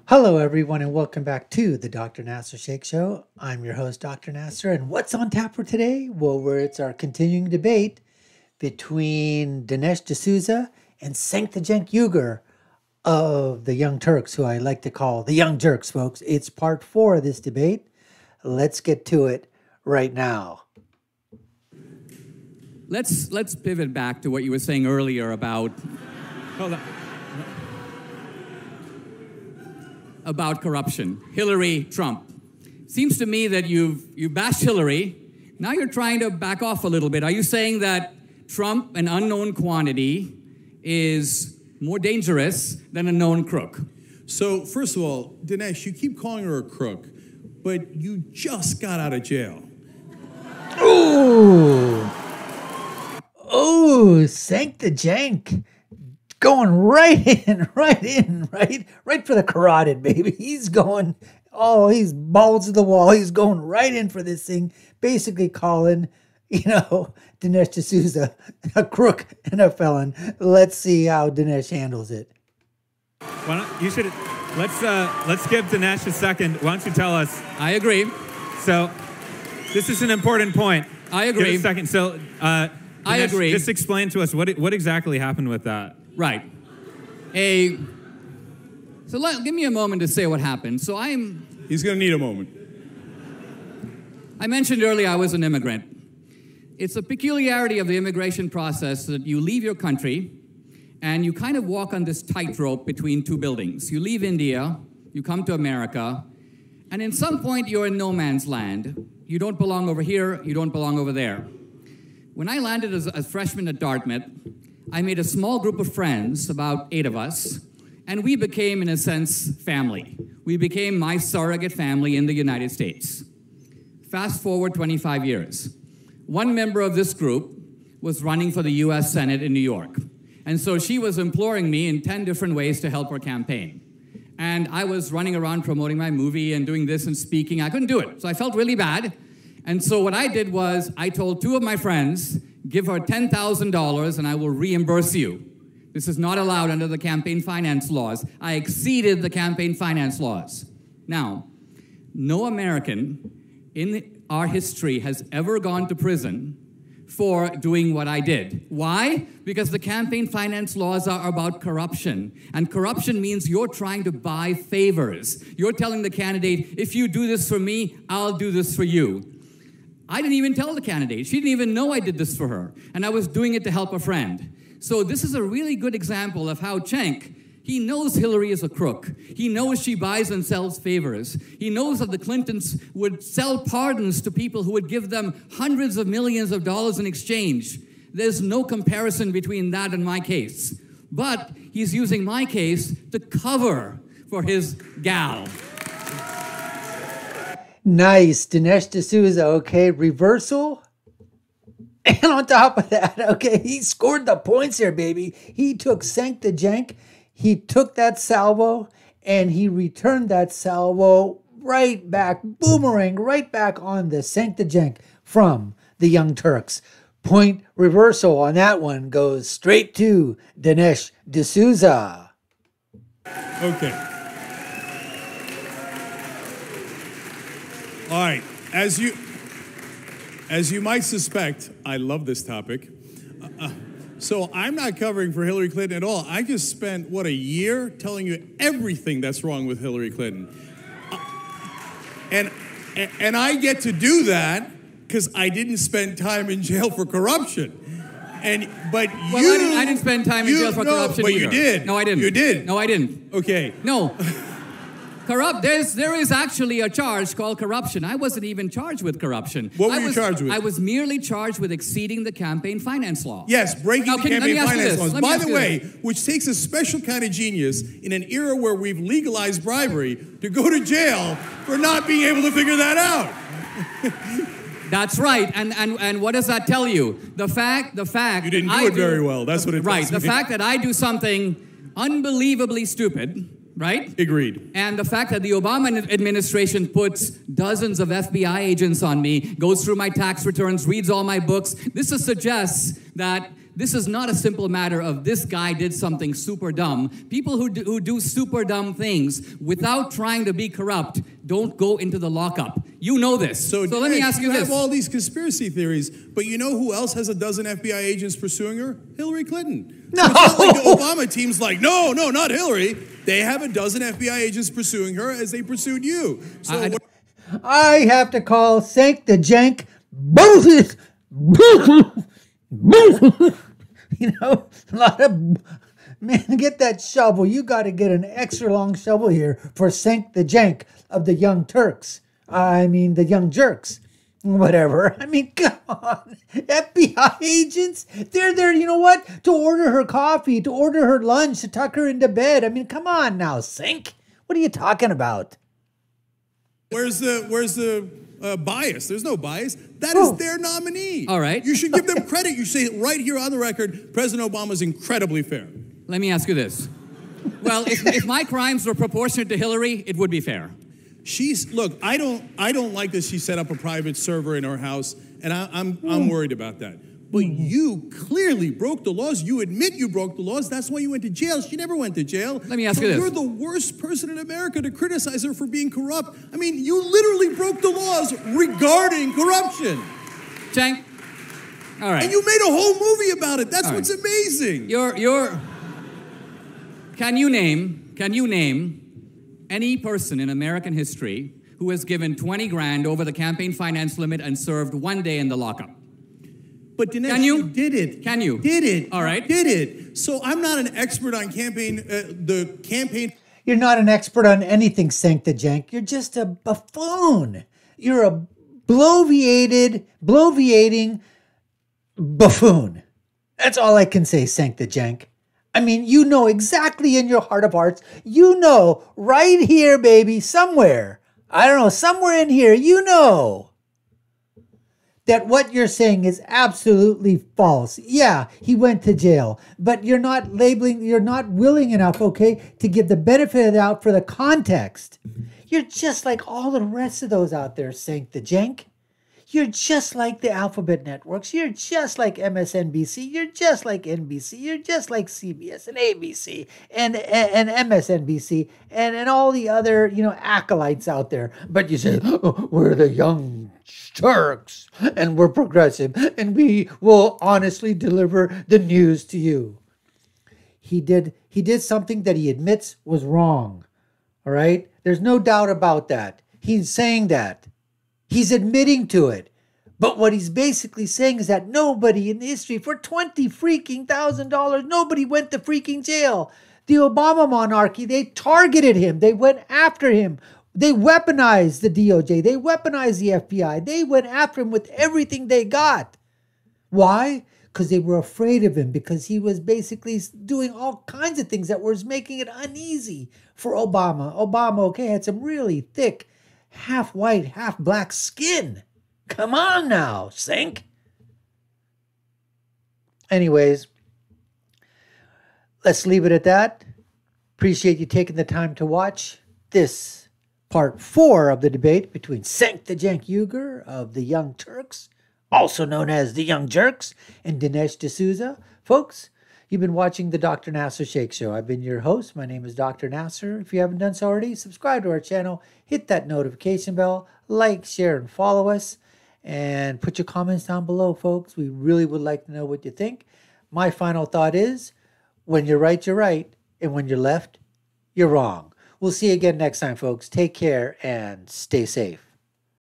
Hello, everyone, and welcome back to the Dr. Nasir Shaikh Show. I'm your host, Dr. Nasir, and what's on tap for today? Well, it's our continuing debate between Dinesh D'Souza and Cenk Uygur of the Young Turks, who I like to call the Young Turks, folks. It's part 4 of this debate. Let's get to it right now. Let's pivot back to what you were saying earlier about... Hold on. About corruption. Hillary, Trump. Seems to me that you bashed Hillary. Now you're trying to back off a little bit. Are you saying that Trump, an unknown quantity, is more dangerous than a known crook? So, first of all, Dinesh, you keep calling her a crook, but you just got out of jail. Ooh! Ooh, Cenk the Jank. Going right for the carotid, baby. He's going, he's balls to the wall. He's going right in for this thing, basically calling, Dinesh D'Souza a crook and a felon. Let's see how Dinesh handles it. Why don't you should let's give Dinesh a second. Why don't you tell us? I agree. So, this is an important point. I agree. Give a second. So, Dinesh, I agree. Just explain to us what exactly happened with that. Right. Give me a moment to say what happened. He's going to need a moment. I mentioned earlier I was an immigrant. It's a peculiarity of the immigration process that you leave your country and you kind of walk on this tightrope between two buildings. You leave India, you come to America, and in some point you're in no man's land. You don't belong over here, you don't belong over there. When I landed as a freshman at Dartmouth, I made a small group of friends, about 8 of us, and we became, in a sense, family. We became my surrogate family in the United States. Fast forward 25 years. One member of this group was running for the US Senate in New York. And so she was imploring me in 10 different ways to help her campaign. And I was running around promoting my movie and doing this and speaking. I couldn't do it, so I felt really bad. And so what I did was I told 2 of my friends, give her $10,000 and I will reimburse you. This is not allowed under the campaign finance laws. I exceeded the campaign finance laws. Now, no American in our history has ever gone to prison for doing what I did. Why? Because the campaign finance laws are about corruption. And corruption means you're trying to buy favors. You're telling the candidate, if you do this for me, I'll do this for you. I didn't even tell the candidate. She didn't even know I did this for her. And I was doing it to help a friend. So this is a really good example of how Cenk, he knows Hillary is a crook. He knows she buys and sells favors. He knows that the Clintons would sell pardons to people who would give them hundreds of millions of dollars in exchange. There's no comparison between that and my case. But he's using my case to cover for his gal. Nice. Dinesh D'Souza, okay. Reversal. And on top of that, okay, he scored the points here, baby. He took Cenk the Jank. He took that salvo, and he returned that salvo right back, boomerang, right back on the Cenk the Jank from the Young Turks. Point reversal on that one goes straight to Dinesh D'Souza. Okay. All right, as you might suspect, I love this topic. So I'm not covering for Hillary Clinton at all. I just spent, a year telling you everything that's wrong with Hillary Clinton. And I get to do that because I didn't spend time in jail for corruption. I didn't spend time in jail for corruption but either. You did. No, I didn't. You did. No, I didn't. Okay. No. There is actually a charge called corruption. I wasn't even charged with corruption. What were you charged with? I was merely charged with exceeding the campaign finance law. Yes, breaking the campaign finance laws. By the way, this. Which takes a special kind of genius in an era where we've legalized bribery to go to jail for not being able to figure that out. That's right. And what does that tell you? The fact you didn't do it very well. That's what it right. tells me. The fact that I do something unbelievably stupid. Right? Agreed. And the fact that the Obama administration puts dozens of FBI agents on me, goes through my tax returns, reads all my books, this suggests that This is not a simple matter of this guy did something super dumb. People who do super dumb things without trying to be corrupt don't go into the lockup. You know this. So let me ask you this. You have all these conspiracy theories, but you know who else has a dozen FBI agents pursuing her? Hillary Clinton. No! So it's not like the Obama team's like, no, not Hillary. They have a dozen FBI agents pursuing her as they pursued you. So I have to call Cenk the Jank. You know, a lot of, man, get that shovel. You got to get an extra long shovel here for Cenk the Jank of the Young Turks. I mean, the Young Jerks. Whatever. I mean, come on. FBI agents, they're there, you know what? To order her coffee, to order her lunch, to tuck her into bed. I mean, come on now, Cenk. What are you talking about? Where's the bias? There's no bias. That is their nominee. All right. You should give them credit. You say right here on the record, President Obama is incredibly fair. Let me ask you this. Well, if my crimes were proportionate to Hillary, it would be fair. Look, I don't like that she set up a private server in her house, and I'm worried about that. But you clearly broke the laws. You admit you broke the laws. That's why you went to jail. She never went to jail. Let me ask you this. You're the worst person in America to criticize her for being corrupt. I mean, you literally broke the laws regarding corruption. Cenk, all right. And you made a whole movie about it. That's all what's right. amazing. Can you name any person in American history who has given 20 grand over the campaign finance limit and served 1 day in the lockup? But Dinesh, Can you? You did it. Can you? Did it. All right. Did it. So I'm not an expert on the campaign. You're not an expert on anything, Cenk the Jank. You're just a buffoon. You're a bloviating buffoon. That's all I can say, Cenk the Jank. I mean, you know exactly in your heart of hearts, you know right here, baby, somewhere, I don't know, somewhere in here, you know that what you're saying is absolutely false. Yeah, he went to jail, but you're not willing enough, okay, to give the benefit of the doubt for the context. You're just like all the rest of those out there, Cenk the Jank. You're just like the alphabet networks. You're just like MSNBC. You're just like NBC. You're just like CBS and ABC and MSNBC and all the other, acolytes out there. But you say, oh, we're the Young Turks and we're progressive and we will honestly deliver the news to you. He did something that he admits was wrong. All right? There's no doubt about that. He's saying that. He's admitting to it. But what he's basically saying is that nobody in history, for $20,000, nobody went to freaking jail. The Obama monarchy, they targeted him. They went after him. They weaponized the DOJ. They weaponized the FBI. They went after him with everything they got. Why? Because they were afraid of him, because he was basically doing all kinds of things that was making it uneasy for Obama. Obama, okay, had some really thick, half white, half black skin. Come on now, Cenk. Anyways, let's leave it at that. Appreciate you taking the time to watch this part 4 of the debate between Cenk the Cenk Uygur of the Young Turks, also known as the Young Jerks, and Dinesh D'Souza. Folks, you've been watching the Dr. Nasir Shaikh Show. I've been your host. My name is Dr. Nasir. If you haven't done so already, subscribe to our channel, hit that notification bell, like, share, and follow us, and put your comments down below, folks. We really would like to know what you think. My final thought is, when you're right, you're right, and when you're left, you're wrong. We'll see you again next time, folks. Take care and stay safe.